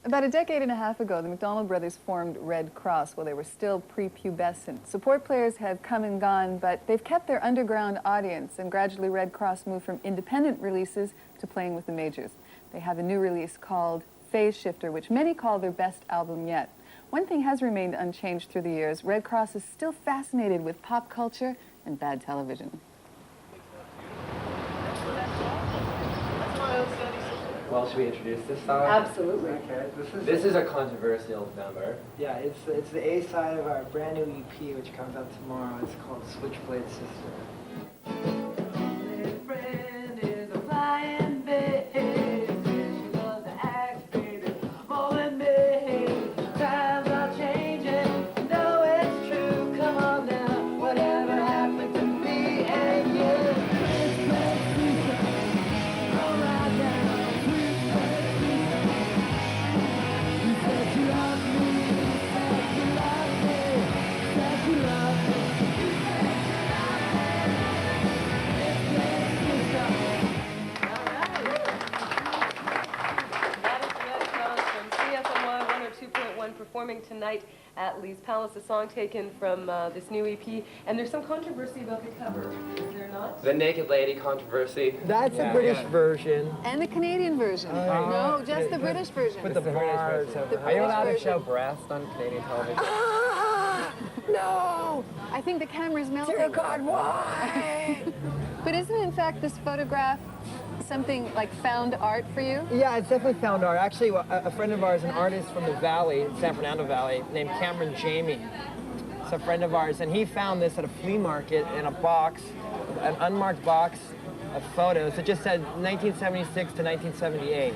About a decade and a half ago, the McDonald brothers formed Red Kross while they were still prepubescent. Support players have come and gone, but they've kept their underground audience, and gradually Red Kross moved from independent releases to playing with the majors. They have a new release called Phase Shifter, which many call their best album yet. One thing has remained unchanged through the years. Red Kross is still fascinated with pop culture and bad television. Well, should we introduce this song? Absolutely. Okay, This is a controversial number. yeah, it's the A side of our brand new EP, which comes out tomorrow. It's called Switchblade Sister. Performing tonight at Lee's Palace, a song taken from this new EP, and there's some controversy about the cover, is there not? The Naked Lady controversy. That's the British version. And the Canadian version. No, just the British version. With the bars. Are you allowed to show breast on Canadian television? No! I think the camera's melting. Dear God, why? But isn't, in fact, this photograph something like found art for you? Yeah, it's definitely found art. Actually, a friend of ours, an artist from the Valley, San Fernando Valley, named Cameron Jamie. It's a friend of ours, and he found this at a flea market in a box, an unmarked box of photos. It just said 1976 to 1978.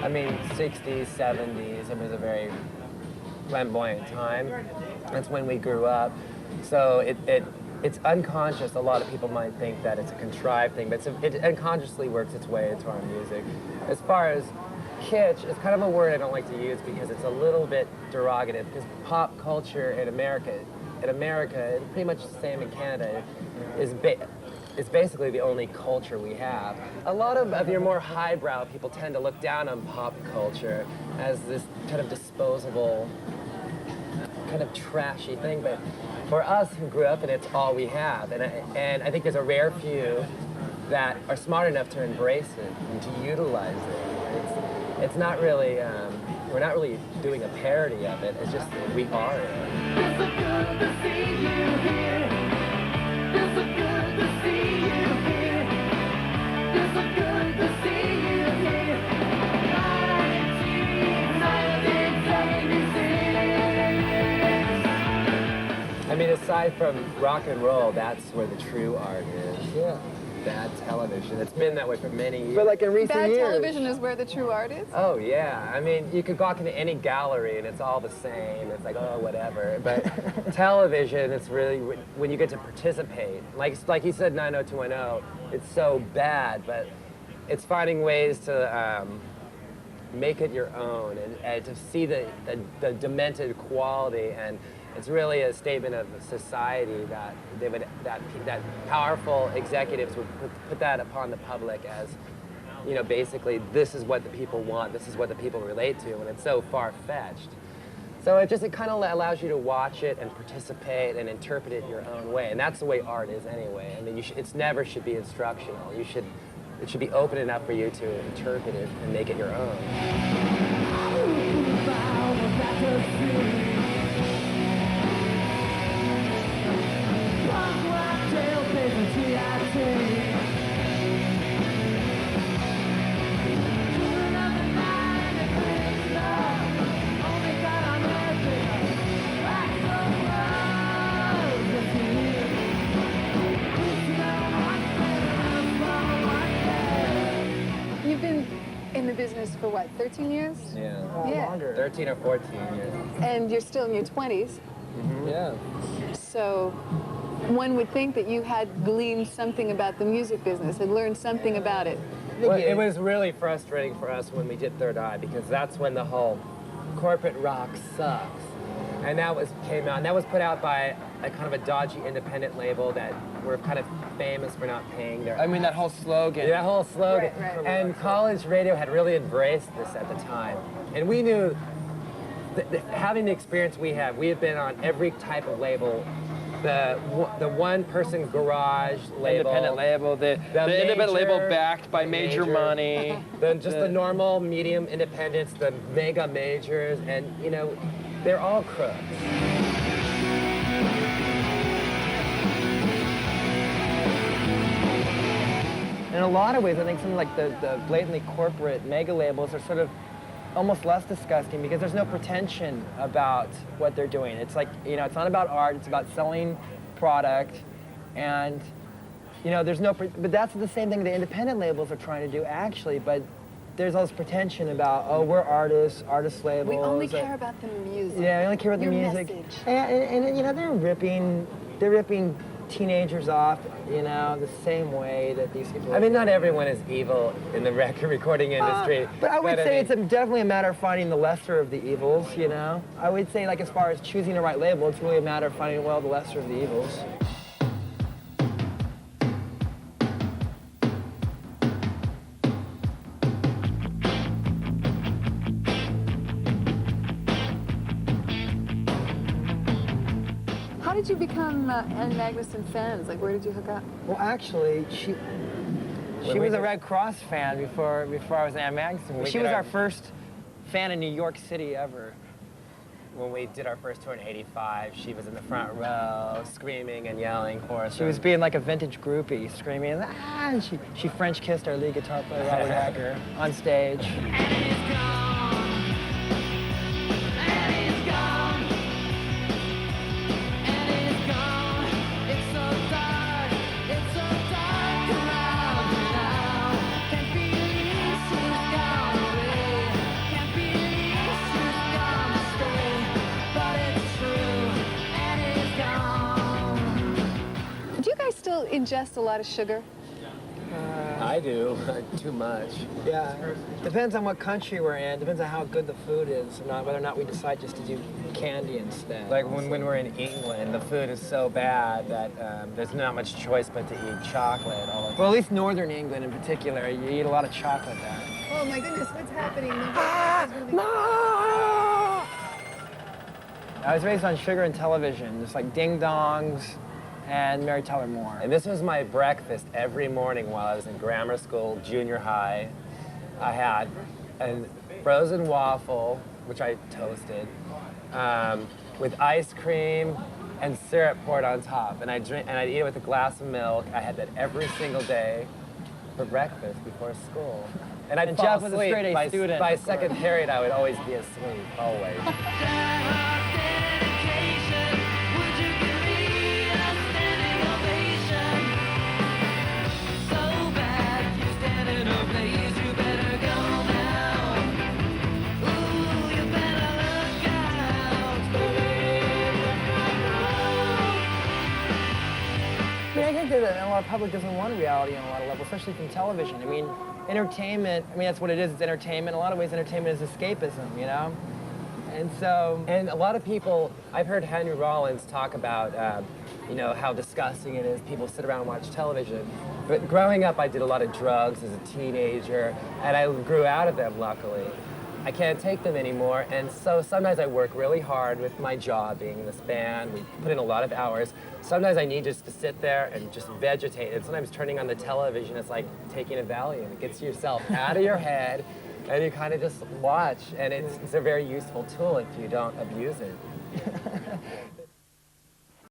I mean, 60s, 70s, it was a very flamboyant time. That's when we grew up. So it's unconscious. A lot of people might think that it's a contrived thing, but it unconsciously works its way into our music. As far as kitsch, it's kind of a word I don't like to use because it's a little bit derogative, because pop culture in America, and pretty much the same in Canada, is basically the only culture we have. A lot of your more highbrow people tend to look down on pop culture as this kind of disposable, kind of trashy thing, but for us who grew up in it, it's all we have. And I think there's a rare few that are smart enough to embrace it and to utilize it. It's not really, we're not really doing a parody of it, it's just that we are it. It's so good to see you here. It's so good to see you here. It's so good to see you here. 1976. I mean, aside from rock and roll, that's where the true art is. Yeah. Bad television. It's been that way for many years. But like in recent Bad years. television is where the true art is? Oh, yeah. I mean, you could walk into any gallery and it's all the same. It's like, oh, whatever. But television, it's really when you get to participate. Like you said, 90210, it's so bad, but it's finding ways to make it your own and to see the demented quality. And it's really a statement of society that that powerful executives would put that upon the public as, you know, basically this is what the people want, this is what the people relate to, and it's so far-fetched. So it kind of allows you to watch it and participate and interpret it your own way, and that's the way art is anyway. I mean, it never should be instructional. It should be open enough for you to interpret it and make it your own. You've been in the business for what, 13 years? Yeah. Yeah. Longer. 13 or 14 years. And you're still in your 20s. Mm-hmm. Yeah. So one would think that you had gleaned something about the music business, had learned something about it. Well, it was really frustrating for us when we did Third Eye, because that's when the whole corporate rock sucks. And that came out, and that was put out by a kind of a dodgy independent label that were kind of famous for not paying their... I mean, that whole slogan. Yeah, that whole slogan. Right. And college radio had really embraced this at the time. And we knew, having the experience we had been on every type of label. The one-person garage label. Independent label, the independent label backed by major money. The normal, medium independents, the mega majors, and you know, they're all crooks. In a lot of ways, I think something like the blatantly corporate mega labels are sort of almost less disgusting because there's no pretension about what they're doing. It's like, you know, it's not about art, it's about selling product, and, you know, there's no, but that's the same thing the independent labels are trying to do actually, but there's all this pretension about, oh, we're artist labels. We only care about the music. Yeah, we only care about the Your music. message. And you know, they're ripping teenagers off, you know, the same way that these people. I mean, not everyone is evil in the record recording industry. But I would say mean, it's definitely a matter of finding the lesser of the evils, you know? I would say, like, as far as choosing the right label, it's really a matter of finding, well, the lesser of the evils. How did you become Anne Magnusson fans? Like, where did you hook up? Well, actually, she was a Red Cross fan before I was Anne Magnusson. She was our first fan in New York City ever. When we did our first tour in '85, she was in the front row, screaming and yelling for us. She was being like a vintage groupie, screaming, ah, and she French kissed our lead guitar player, Robert Hacker, on stage. Do you guys still ingest a lot of sugar? I do, too much. Yeah, depends on what country we're in, depends on how good the food is, or not, whether or not we decide just to do candy instead. Like when we're in England, the food is so bad that there's not much choice but to eat chocolate all the time. Well, at least northern England in particular, you eat a lot of chocolate there. Oh my goodness, what's happening? I was raised on sugar and television, just like Ding Dongs and Mary Tyler Moore. And this was my breakfast every morning while I was in grammar school, junior high. I had a frozen waffle, which I toasted, with ice cream and syrup poured on top. And I'd eat it with a glass of milk. I had that every single day for breakfast before school. And I'd fall Jeff was a asleep. straight-A student, By of course. second period, I would always be asleep, always. I mean, I think that a lot of public doesn't want reality on a lot of levels, especially from television. I mean, entertainment, I mean, that's what it is, it's entertainment. In a lot of ways, entertainment is escapism, you know? And so... And a lot of people, I've heard Henry Rollins talk about, you know, how disgusting it is. People sit around and watch television. But growing up, I did a lot of drugs as a teenager, and I grew out of them, luckily. I can't take them anymore, and so sometimes I work really hard with my job, being in this band. We put in a lot of hours. Sometimes I need just to sit there and just vegetate, and sometimes turning on the television is like taking a Valium. It gets yourself out of your head, and you kind of just watch, and it's a very useful tool if you don't abuse it.